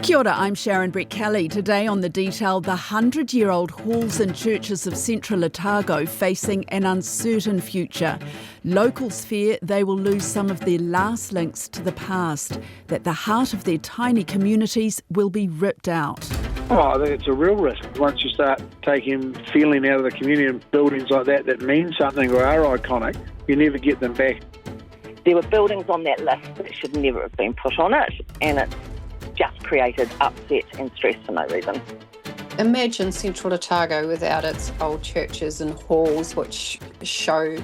Kia ora, I'm Sharon Brett-Kelly. Today on The Detail, the 100-year-old halls and churches of Central Otago facing an uncertain future. Locals fear they will lose some of their last links to the past, that the heart of their tiny communities will be ripped out. Oh, I think it's a real risk. Once you start taking feeling out of the community and buildings like that mean something or are iconic, you never get them back. There were buildings on that list that should never have been put on it, and it's just created upset and stress for no reason. Imagine Central Otago without its old churches and halls which show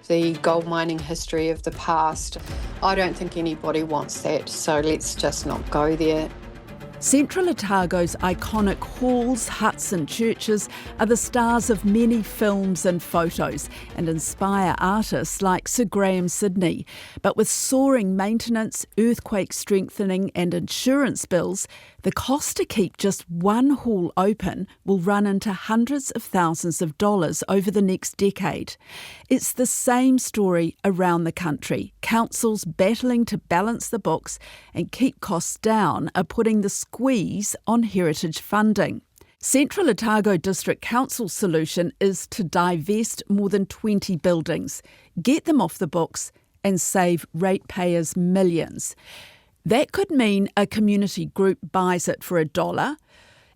the gold mining history of the past. I don't think anybody wants that, so let's just not go there. Central Otago's iconic halls, huts and churches are the stars of many films and photos and inspire artists like Sir Graham Sidney. But with soaring maintenance, earthquake strengthening and insurance bills, the cost to keep just one hall open will run into hundreds of thousands of dollars over the next decade. It's the same story around the country. Councils battling to balance the books and keep costs down are putting the squeeze on heritage funding. Central Otago District Council's solution is to divest more than 20 buildings, get them off the books and save ratepayers millions. That could mean a community group buys it for $1.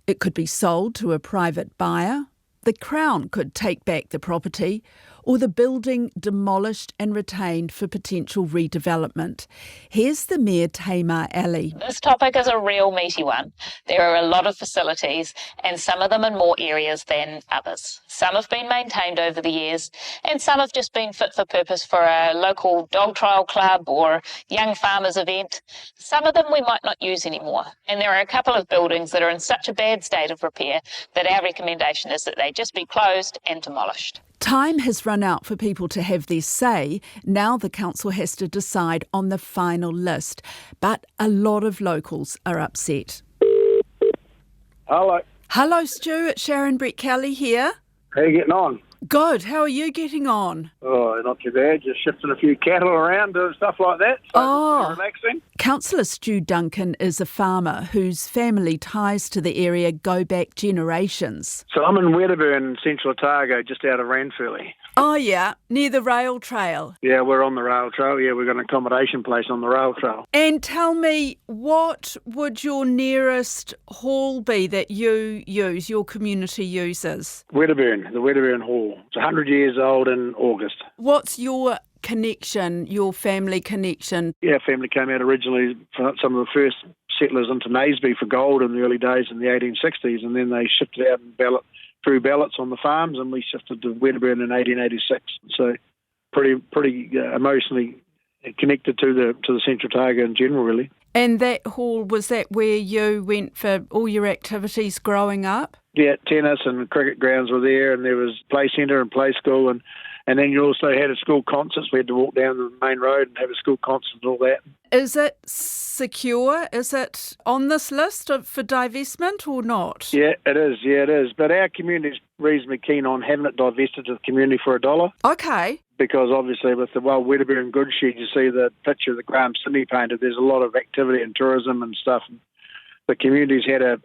It could be sold to a private buyer. The Crown could take back the property, or the building demolished and retained for potential redevelopment. Here's the Mayor Tamar Ali. This topic is a real meaty one. There are a lot of facilities, and some of them in more areas than others. Some have been maintained over the years, and some have just been fit for purpose for a local dog trial club or young farmers event. Some of them we might not use anymore, and there are a couple of buildings that are in such a bad state of repair that our recommendation is that they just be closed and demolished. Time has run out for people to have their say. Now the council has to decide on the final list. But a lot of locals are upset. Hello. Hello, Stuart. Sharon Brett-Kelly here. How you getting on? Good. How are you getting on? Oh, not too bad. Just shifting a few cattle around and stuff like that. So it's relaxing. Councillor Stu Duncan is a farmer whose family ties to the area go back generations. So I'm in Wedderburn, Central Otago, just out of Ranfurly. Oh, yeah, near the rail trail. Yeah, we're on the rail trail. Yeah, we've got an accommodation place on the rail trail. And tell me, what would your nearest hall be that you use, your community uses? Wedderburn, the Wedderburn Hall. It's 100 years old in August. What's your connection, your family connection? Yeah, family came out originally for some of the first settlers into Naseby for gold in the early days in the 1860s, and then they shifted out and through ballots on the farms, and we shifted to Wedderburn in 1886. So pretty emotionally connected to the Central Otago in general, really. And that hall, was that where you went for all your activities growing up? Yeah, tennis and cricket grounds were there, and there was play centre and play school, and then you also had a school concerts. We had to walk down the main road and have a school concert and all that. Is it secure? Is it on this list for divestment or not? Yeah, it is. Yeah, it is. But our community is reasonably keen on having it divested to the community for $1. Okay. Because obviously with the Wedderburn goods shed, you see the picture that Graham Sidney painted. There's a lot of activity and tourism and stuff. The community's had a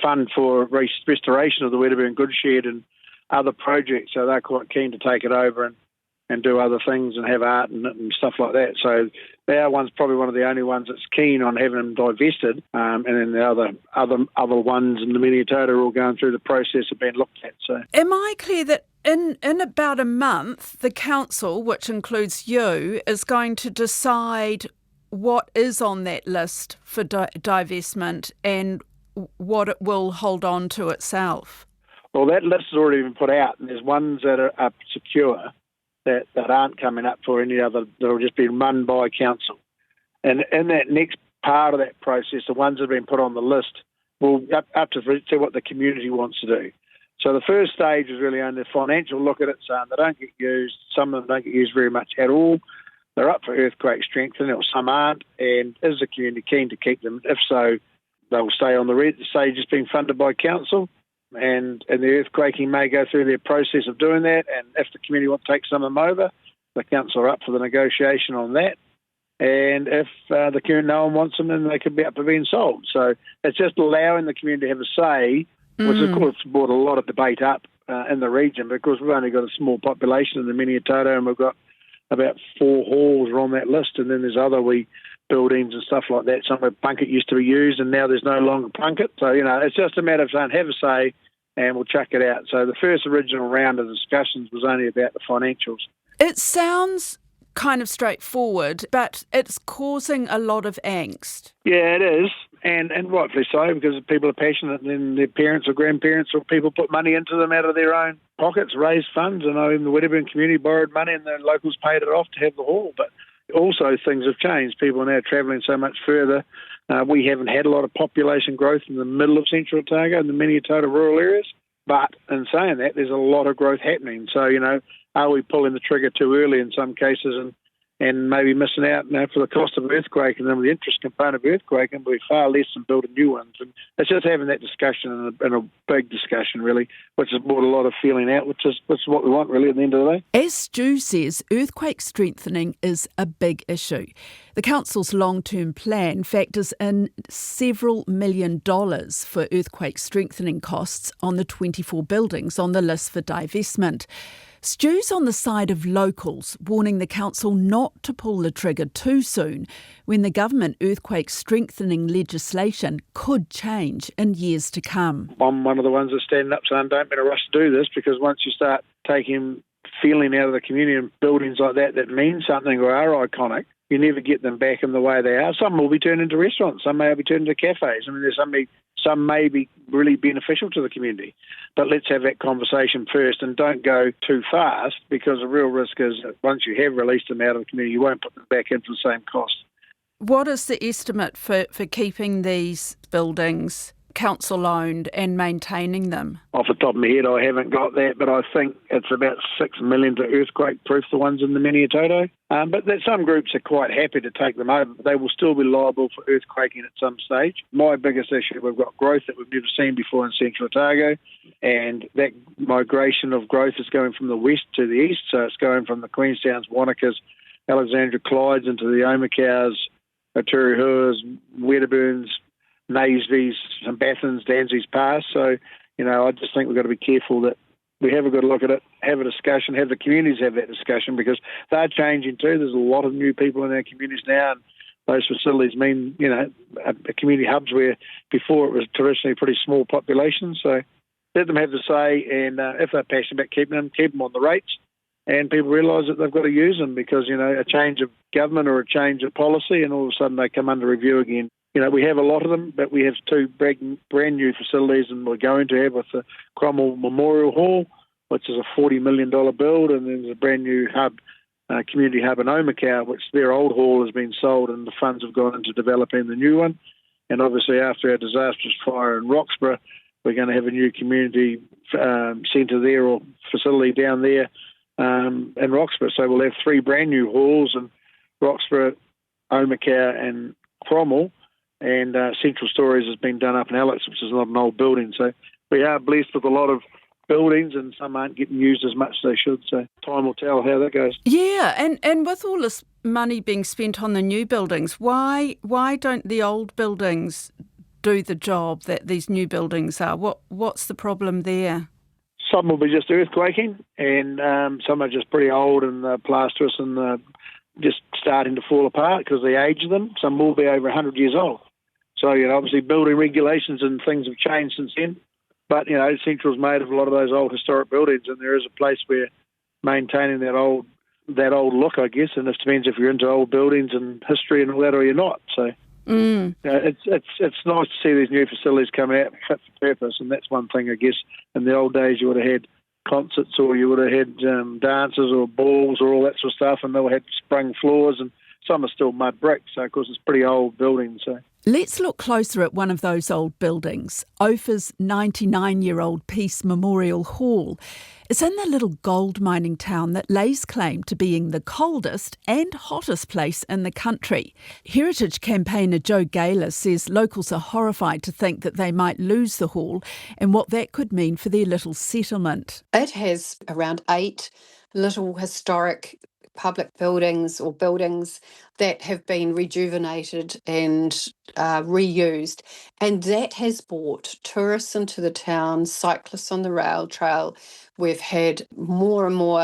fund for restoration of the Wedderburn goods shed and other projects, so they're quite keen to take it over and do other things and have art and stuff like that. So our one's probably one of the only ones that's keen on having them divested, and then the other ones in the Minnesota are all going through the process of being looked at. So, am I clear that in about a month, the council, which includes you, is going to decide what is on that list for divestment and what it will hold on to itself? Well, that list has already been put out, and there's ones that are secure that aren't coming up for any other, that will just be run by council. And in that next part of that process, the ones that have been put on the list will up to see what the community wants to do. So the first stage is really only a financial look at it, saying they don't get used. Some of them don't get used very much at all. They're up for earthquake strengthening, or some aren't. And is the community keen to keep them? If so, they'll stay on the stage just being funded by council. And the earthquaking may go through their process of doing that. And if the community wants to take some of them over, the council are up for the negotiation on that. And if the community, no one wants them, then they could be up for being sold. So it's just allowing the community to have a say, which of course brought a lot of debate up in the region, because we've only got a small population in the Mini Toto, and we've got about 4 halls are on that list, and then there's other wee buildings and stuff like that. Somewhere Plunkett used to be used, and now there's no longer Plunkett. So, it's just a matter of saying, have a say, and we'll chuck it out. So the first original round of discussions was only about the financials. It sounds kind of straightforward, but it's causing a lot of angst. Yeah, it is, and rightfully so, because people are passionate, and then their parents or grandparents or people put money into them out of their own pockets, raise funds. I know even the Wedderburn community borrowed money and the locals paid it off to have the hall. But also things have changed. People are now travelling so much further. We haven't had a lot of population growth in the middle of Central Otago and the Mini Toto rural areas. But in saying that, there's a lot of growth happening. So, are we pulling the trigger too early in some cases and maybe missing out for the cost of earthquake and then with the interest component of earthquake, and we're far less than building new ones. And it's just having that discussion and a big discussion, really, which has brought a lot of feeling out, which is what we want, really, at the end of the day. As Stu says, earthquake strengthening is a big issue. The council's long-term plan factors in several $1 million for earthquake strengthening costs on the 24 buildings on the list for divestment. Stu's on the side of locals, warning the council not to pull the trigger too soon when the government earthquake strengthening legislation could change in years to come. I'm one of the ones that stand up saying don't be in a rush to do this, because once you start taking feeling out of the community and buildings like that mean something or are iconic, you never get them back in the way they are. Some will be turned into restaurants, some may be turned into cafes. I mean, there's some may be really beneficial to the community. But let's have that conversation first and don't go too fast, because the real risk is that once you have released them out of the community, you won't put them back in for the same cost. What is the estimate for keeping these buildings council-owned and maintaining them? Off the top of my head, I haven't got that, but I think it's about $6 million to earthquake-proof the ones in the Mini Toto. But some groups are quite happy to take them over, but they will still be liable for earthquaking at some stage. My biggest issue, we've got growth that we've never seen before in Central Otago, and that migration of growth is going from the west to the east, so it's going from the Queenstowns, Wanakas, Alexandra Clydes into the Omakhaus, Oturuhuas, Wedderburns, Naysby's, and Bathans, Danzies Pass. So, I just think we've got to be careful that we have a good look at it, have a discussion, have the communities have that discussion, because they're changing too. There's a lot of new people in our communities now, and those facilities mean, community hubs where before it was traditionally a pretty small population. So let them have the say, and if they're passionate about keep them on the rates, and people realise that they've got to use them, because, a change of government or a change of policy, and all of a sudden they come under review again. We have a lot of them, but we have 2 brand new facilities, and we're going to have with the Cromwell Memorial Hall, which is a $40 million build, and then there's a brand new hub, community hub in Omakhaus, which their old hall has been sold, and the funds have gone into developing the new one. And obviously after our disastrous fire in Roxburgh, we're going to have a new community centre there, or facility down there in Roxburgh. So we'll have 3 brand new halls in Roxburgh, Omakhaus and Cromwell. And Central Stories has been done up in Alex, which is not an old building. So we are blessed with a lot of buildings, and some aren't getting used as much as they should. So time will tell how that goes. Yeah, and with all this money being spent on the new buildings, why don't the old buildings do the job that these new buildings are? What's the problem there? Some will be just earthquaking, and some are just pretty old and plasterous and just starting to fall apart because of the age of them. Some will be over 100 years old. So, obviously building regulations and things have changed since then. But, Central's made of a lot of those old historic buildings, and there is a place where maintaining that old look, I guess, and it depends if you're into old buildings and history and all that or you're not. So it's nice to see these new facilities coming out fit for purpose, and that's one thing, I guess. In the old days, you would have had concerts, or you would have had dances or balls or all that sort of stuff, and they would have sprung floors, and some are still mud bricks, so of course it's pretty old buildings. So let's look closer at one of those old buildings, Ophir's 99-year-old Peace Memorial Hall. It's in the little gold mining town that lays claim to being the coldest and hottest place in the country. Heritage campaigner Joe Gaylor says locals are horrified to think that they might lose the hall and what that could mean for their little settlement. It has around 8 little historic public buildings or buildings that have been rejuvenated and reused. And that has brought tourists into the town, cyclists on the rail trail. We've had more and more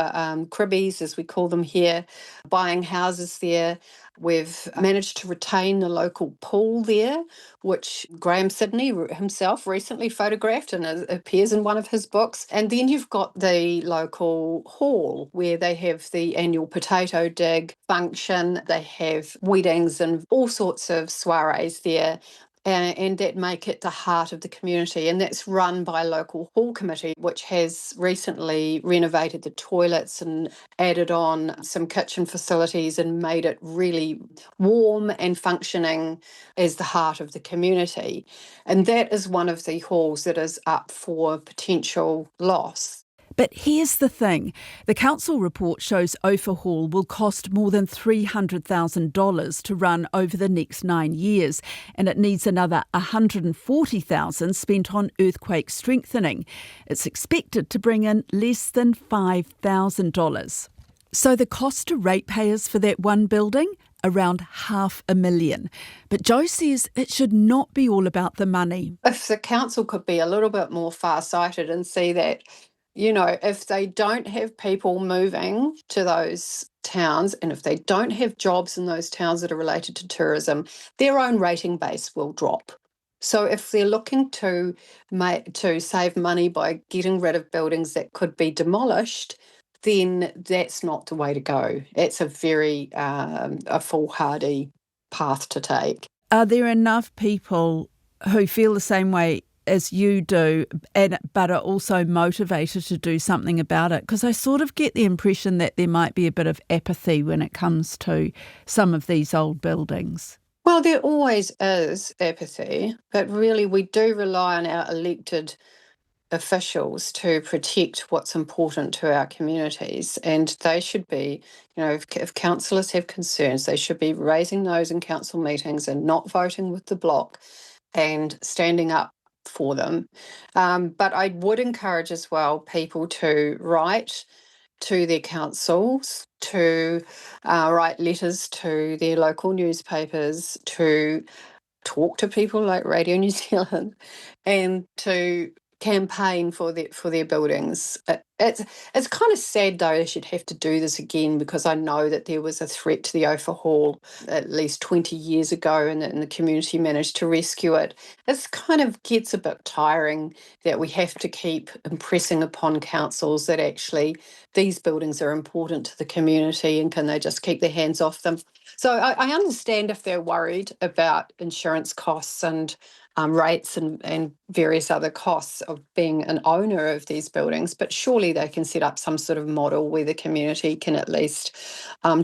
cribbies, as we call them here, buying houses there. We've managed to retain the local pool there, which Graham Sidney himself recently photographed and appears in one of his books. And then you've got the local hall where they have the annual potato dig function. They have weddings and all sorts of soirees there. And that make it the heart of the community. And that's run by a local hall committee, which has recently renovated the toilets and added on some kitchen facilities and made it really warm and functioning as the heart of the community. And that is one of the halls that is up for potential loss. But here's the thing. The council report shows Ophir Hall will cost more than $300,000 to run over the next 9 years, and it needs another $140,000 spent on earthquake strengthening. It's expected to bring in less than $5,000. So the cost to ratepayers for that one building? Around $500,000. But Jo says it should not be all about the money. If the council could be a little bit more far-sighted and see that, you know, if they don't have people moving to those towns and if they don't have jobs in those towns that are related to tourism, their own rating base will drop. So if they're looking to save money by getting rid of buildings that could be demolished, then that's not the way to go. It's a very a foolhardy path to take. Are there enough people who feel the same way as you do, but are also motivated to do something about it? Because I sort of get the impression that there might be a bit of apathy when it comes to some of these old buildings. Well, there always is apathy, but really we do rely on our elected officials to protect what's important to our communities, and they should be, you know, if councillors have concerns, they should be raising those in council meetings and not voting with the bloc and standing up for them. But I would encourage as well people to write to their councils, to write letters to their local newspapers, to talk to people like Radio New Zealand, and to campaign for their buildings. It's kind of sad though they should have to do this again, because I know that there was a threat to the Ophir Hall at least 20 years ago and the community managed to rescue it. It kind of gets a bit tiring that we have to keep impressing upon councils that actually these buildings are important to the community and can they just keep their hands off them. So I understand if they're worried about insurance costs and rates and various other costs of being an owner of these buildings, but surely they can set up some sort of model where the community can at least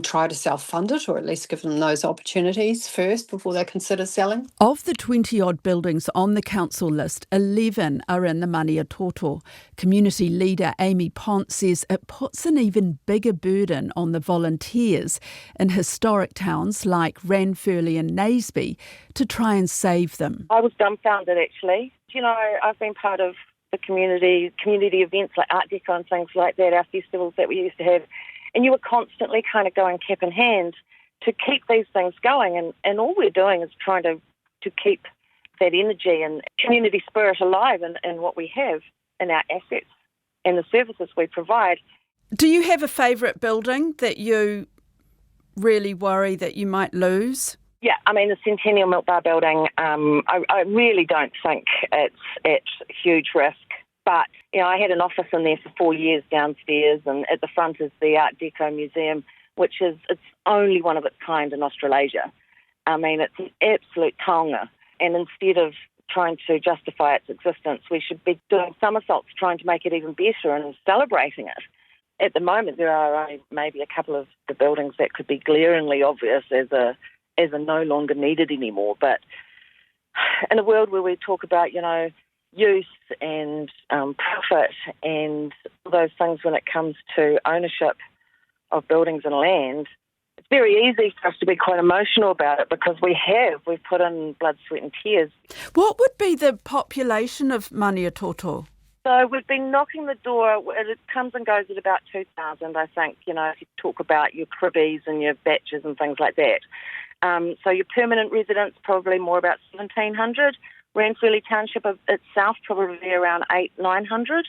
try to self-fund it, or at least give them those opportunities first before they consider selling. Of the 20-odd buildings on the council list, 11 are in the Maniatoto. Community leader Amy Pont says it puts an even bigger burden on the volunteers in historic towns like Ranfurly and Naseby to try and save them. I was dumbfounded, actually. You know, I've been part of the community events like Art Deco and things like that, our festivals that we used to have, and you were constantly kind of going cap in hand to keep these things going, and all we're doing is trying to keep that energy and community spirit alive in what we have in our assets and the services we provide. Do you have a favourite building that you really worry that you might lose? Yeah, I mean, the Centennial Milk Bar building, I really don't think it's at huge risk. But, you know, I had an office in there for 4 years downstairs, and at the front is the Art Deco Museum, which is it's only one of its kind in Australasia. I mean, it's an absolute taonga. And instead of trying to justify its existence, we should be doing somersaults trying to make it even better and celebrating it. At the moment, there are only maybe a couple of the buildings that could be glaringly obvious as a no longer needed anymore. But in a world where we talk about, you know, use and profit and all those things when it comes to ownership of buildings and land, it's very easy for us to be quite emotional about it because we've put in blood, sweat and tears. What would be the population of Maniatoto? So we've been knocking the door. It comes and goes at about 2,000, I think, if you talk about your cribbies and your batches and things like that. So your permanent residents, probably more about 1,700. Ranfurly Township itself, probably around 900.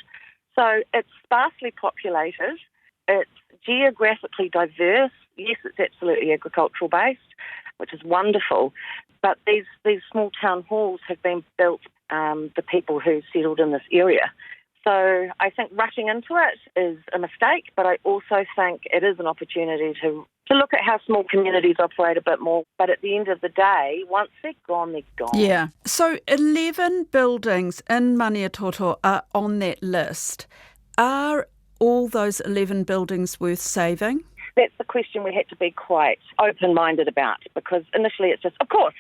So it's sparsely populated. It's geographically diverse. Yes, it's absolutely agricultural based, which is wonderful. But these small town halls have been built the people who settled in this area. So I think rushing into it is a mistake, but I also think it is an opportunity to look at how small communities operate a bit more. But at the end of the day, once they're gone, they're gone. Yeah. So 11 buildings in Maniatoto are on that list. Are all those 11 buildings worth saving? That's the question we had to be quite open-minded about, because initially it's just, of course,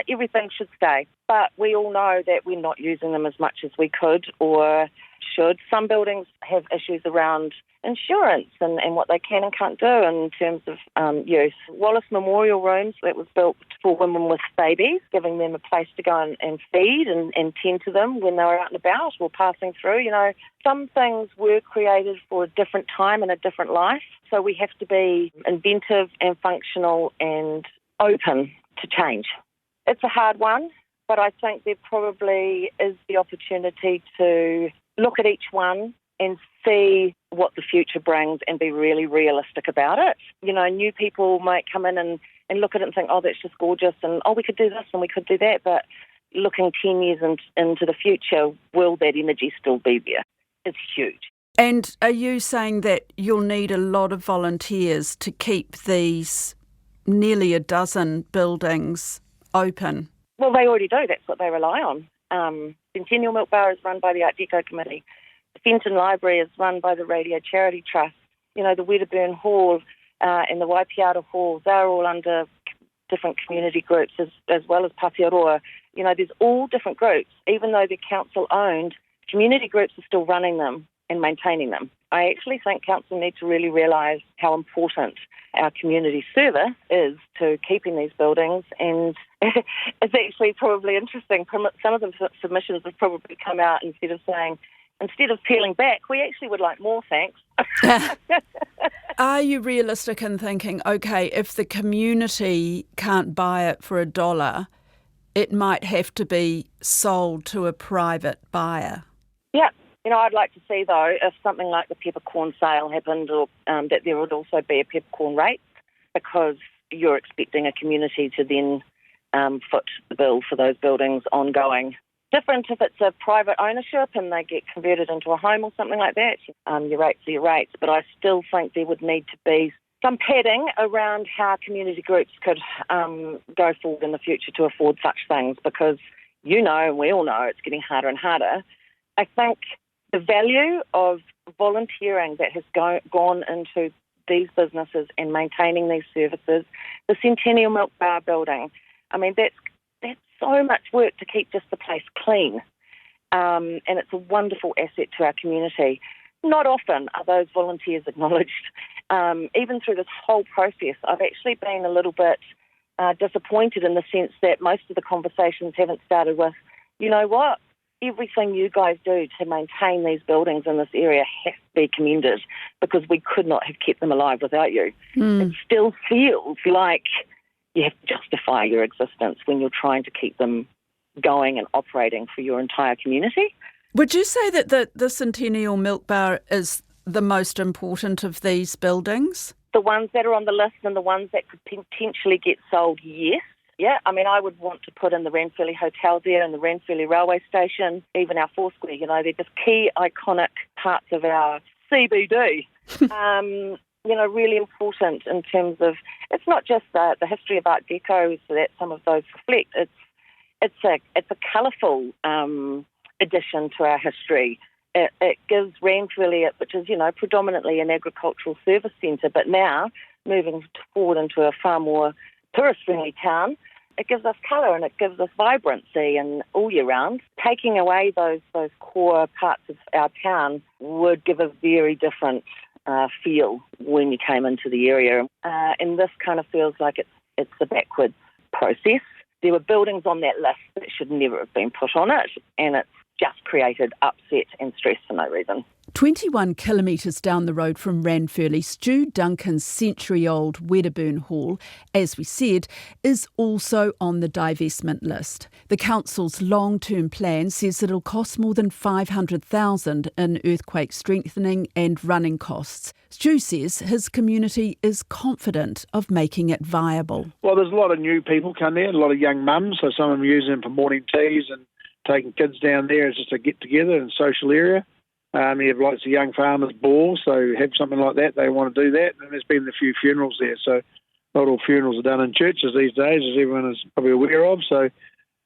everything should stay. But we all know that we're not using them as much as we could or should. Some buildings have issues around insurance and what they can and can't do in terms of use. Wallace Memorial Rooms, that was built for women with babies, giving them a place to go and feed and tend to them when they were out and about or passing through. Some things were created for a different time and a different life. So we have to be inventive and functional and open to change. It's a hard one, but I think there probably is the opportunity to look at each one and see what the future brings and be really realistic about it. New people might come in and look at it and think, oh, that's just gorgeous, and we could do this and we could do that. But looking 10 years into the future, will that energy still be there? It's huge. And are you saying that you'll need a lot of volunteers to keep these nearly a dozen buildings open? Well, they already do. That's what they rely on. Centennial Milk Bar is run by the Art Deco Committee. The Fenton Library is run by the Radio Charity Trust. The Wedderburn Hall and the Waipiata Hall, they're all under different community groups as well as Patearoa. There's all different groups. Even though they're council-owned, community groups are still running them and maintaining them. I actually think council need to really realise how important our community service is to keeping these buildings, and it's actually probably interesting. Some of the submissions have probably come out instead of peeling back, we actually would like more, thanks. Are you realistic in thinking, okay, if the community can't buy it for $1, it might have to be sold to a private buyer? Yeah. I'd like to see, though, if something like the peppercorn sale happened, or that there would also be a peppercorn rate, because you're expecting a community to then foot the bill for those buildings ongoing. Different if it's a private ownership and they get converted into a home or something like that. Your rates are your rates, but I still think there would need to be some padding around how community groups could go forward in the future to afford such things, because and we all know it's getting harder and harder. I think the value of volunteering that has gone into these businesses and maintaining these services, the Centennial Milk Bar building, that's so much work to keep just the place clean. And it's a wonderful asset to our community. Not often are those volunteers acknowledged. Even through this whole process, I've actually been a little bit disappointed in the sense that most of the conversations haven't started with, you know what, everything you guys do to maintain these buildings in this area has to be commended, because we could not have kept them alive without you. It still feels like you have to justify your existence when you're trying to keep them going and operating for your entire community. Would you say that the Centennial Milk Bar is the most important of these buildings? The ones that are on the list and the ones that could potentially get sold, yes. Yeah, I would want to put in the Ranfurly Hotel there and the Ranfurly Railway Station, even our Foursquare. They're just key, iconic parts of our CBD. Really important in terms of, it's not just the history of Art Deco so that some of those reflect. It's a colourful addition to our history. It gives Ranfurly, which is, predominantly an agricultural service centre, but now moving forward into a far more tourist-friendly town, it gives us colour and it gives us vibrancy and all year round. Taking away those core parts of our town would give a very different feel when you came into the area. And this kind of feels like it's a backwards process. There were buildings on that list that should never have been put on it, and it's just created upset and stress for no reason. 21 kilometres down the road from Ranfurly, Stu Duncan's century-old Wedderburn Hall, as we said, is also on the divestment list. The council's long-term plan says it'll cost more than $500,000 in earthquake strengthening and running costs. Stu says his community is confident of making it viable. Well, there's a lot of new people come there, a lot of young mums, so some of them use them for morning teas and taking kids down there as just a get-together and social area. You have lots of young farmers' balls, so have something like that, they want to do that. And there's been a few funerals there, so not all funerals are done in churches these days, as everyone is probably aware of. So,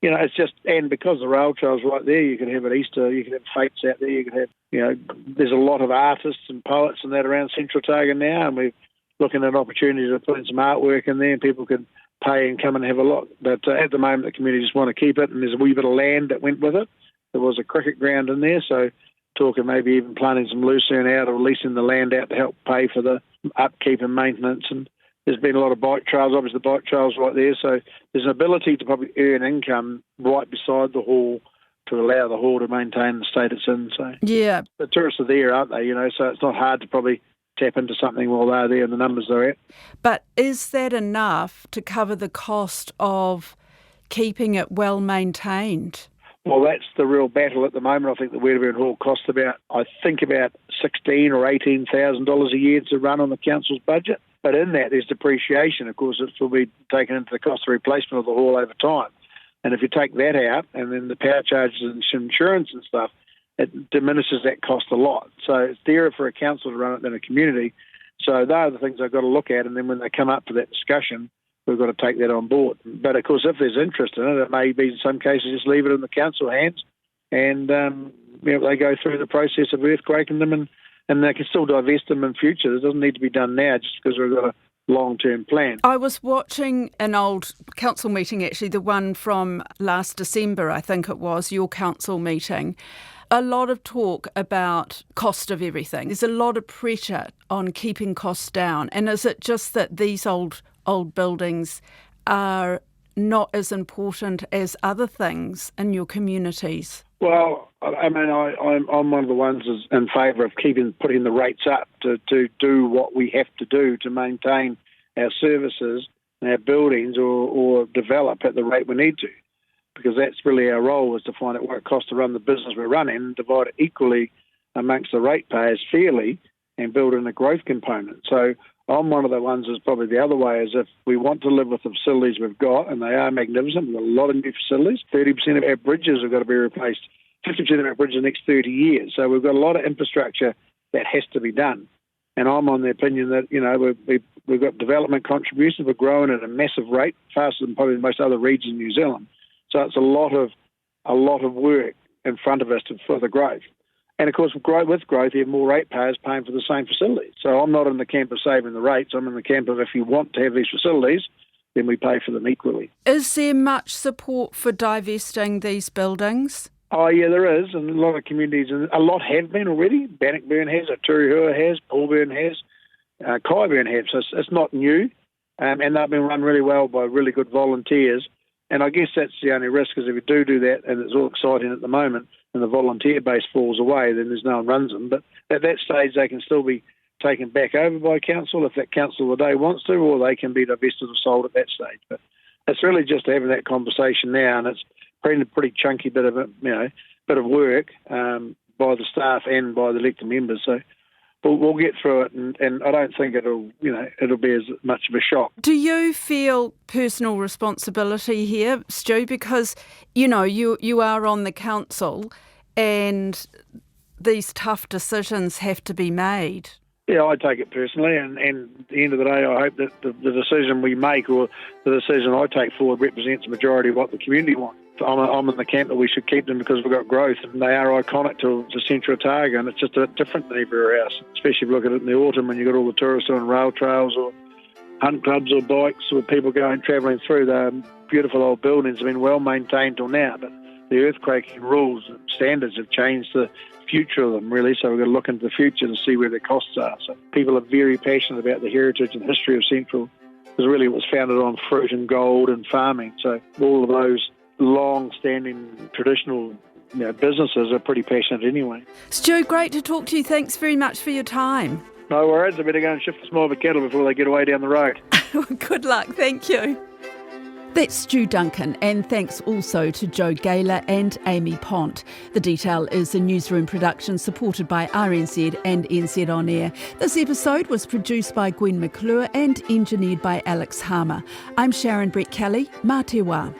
you know, it's just, and because the rail trail's right there, you can have at Easter, you can have fates out there, you can have, you know, there's a lot of artists and poets and that around Central Otago now, and we're looking at opportunities to put in some artwork in there, and people can pay and come and have a look. But at the moment, the community just want to keep it, and there's a wee bit of land that went with it. There was a cricket ground in there, so talking maybe even planting some lucerne out or leasing the land out to help pay for the upkeep and maintenance. And there's been a lot of bike trails, obviously the bike trails right there, so there's an ability to probably earn income right beside the hall to allow the hall to maintain the state it's in. So yeah, the tourists are there, aren't they? You know, so it's not hard to probably tap into something while they're there and the numbers they're at. But is that enough to cover the cost of keeping it well maintained? Well, that's the real battle at the moment. I think the Wedderburn Hall costs about $16,000 or $18,000 a year to run on the council's budget. But in that, there's depreciation. Of course, it will be taken into the cost of replacement of the hall over time. And if you take that out, and then the power charges and insurance and stuff, it diminishes that cost a lot. So it's dearer for a council to run it than a community. So they are the things I've got to look at. And then when they come up for that discussion, we've got to take that on board. But, of course, if there's interest in it, it may be in some cases just leave it in the council hands and they go through the process of earthquaking them and they can still divest them in future. It doesn't need to be done now just because we've got a long-term plan. I was watching an old council meeting, actually, the one from last December, I think it was, your council meeting. A lot of talk about cost of everything. There's a lot of pressure on keeping costs down. And is it just that these old buildings are not as important as other things in your communities? Well, I mean, I'm one of the ones that's in favour of putting the rates up to do what we have to do to maintain our services and our buildings or develop at the rate we need to, because that's really our role, is to find out what it costs to run the business we're running and divide it equally amongst the ratepayers fairly and build in a growth component. So I'm one of the ones that's probably the other way, is if we want to live with the facilities we've got, and they are magnificent, we've got a lot of new facilities, 30% of our bridges have got to be replaced, 50% of our bridges in the next 30 years. So we've got a lot of infrastructure that has to be done. And I'm on the opinion that, you know, we've got development contributions, we're growing at a massive rate, faster than probably most other regions in New Zealand. So it's a lot of work in front of us for the growth. And, of course, with growth, you have more ratepayers paying for the same facilities. So I'm not in the camp of saving the rates. I'm in the camp of, if you want to have these facilities, then we pay for them equally. Is there much support for divesting these buildings? Oh, yeah, there is. And a lot of communities, and a lot have been already. Bannockburn has, Turihua has, Paulburn has, Kaiburn has. So it's not new. And they've been run really well by really good volunteers. And I guess that's the only risk, is if you do that, and it's all exciting at the moment, and the volunteer base falls away, then there's no one runs them. But at that stage, they can still be taken back over by council if that council of the day wants to, or they can be divested or sold at that stage. But it's really just having that conversation now, and it's been a pretty chunky bit of work by the staff and by the elected members. So we'll get through it, and I don't think it'll be as much of a shock. Do you feel personal responsibility here, Stu? Because, you know, you are on the council and these tough decisions have to be made. Yeah, I take it personally, and at the end of the day, I hope that the decision we make, or the decision I take forward, represents the majority of what the community wants. I'm in the camp that we should keep them because we've got growth, and they are iconic to Central Otago, and it's just a bit different than everywhere else, especially if you look at it in the autumn when you've got all the tourists on rail trails or hunt clubs or bikes or people travelling through. They're beautiful old buildings, have been well maintained till now, but the earthquake rules and standards have changed the future of them, really, so we've got to look into the future to see where the costs are. So people are very passionate about the heritage and history of Central, because really it was founded on fruit and gold and farming, so all of those long-standing traditional businesses are pretty passionate anyway. Stu, great to talk to you. Thanks very much for your time. No worries, I better go and shift some more of the cattle before they get away down the road. Good luck, thank you. That's Stu Duncan, and thanks also to Joe Gaylor and Amy Pont. The Detail is a newsroom production supported by RNZ and NZ On Air. This episode was produced by Gwen McClure and engineered by Alex Harmer. I'm Sharon Brett Kelly. Mā te wā.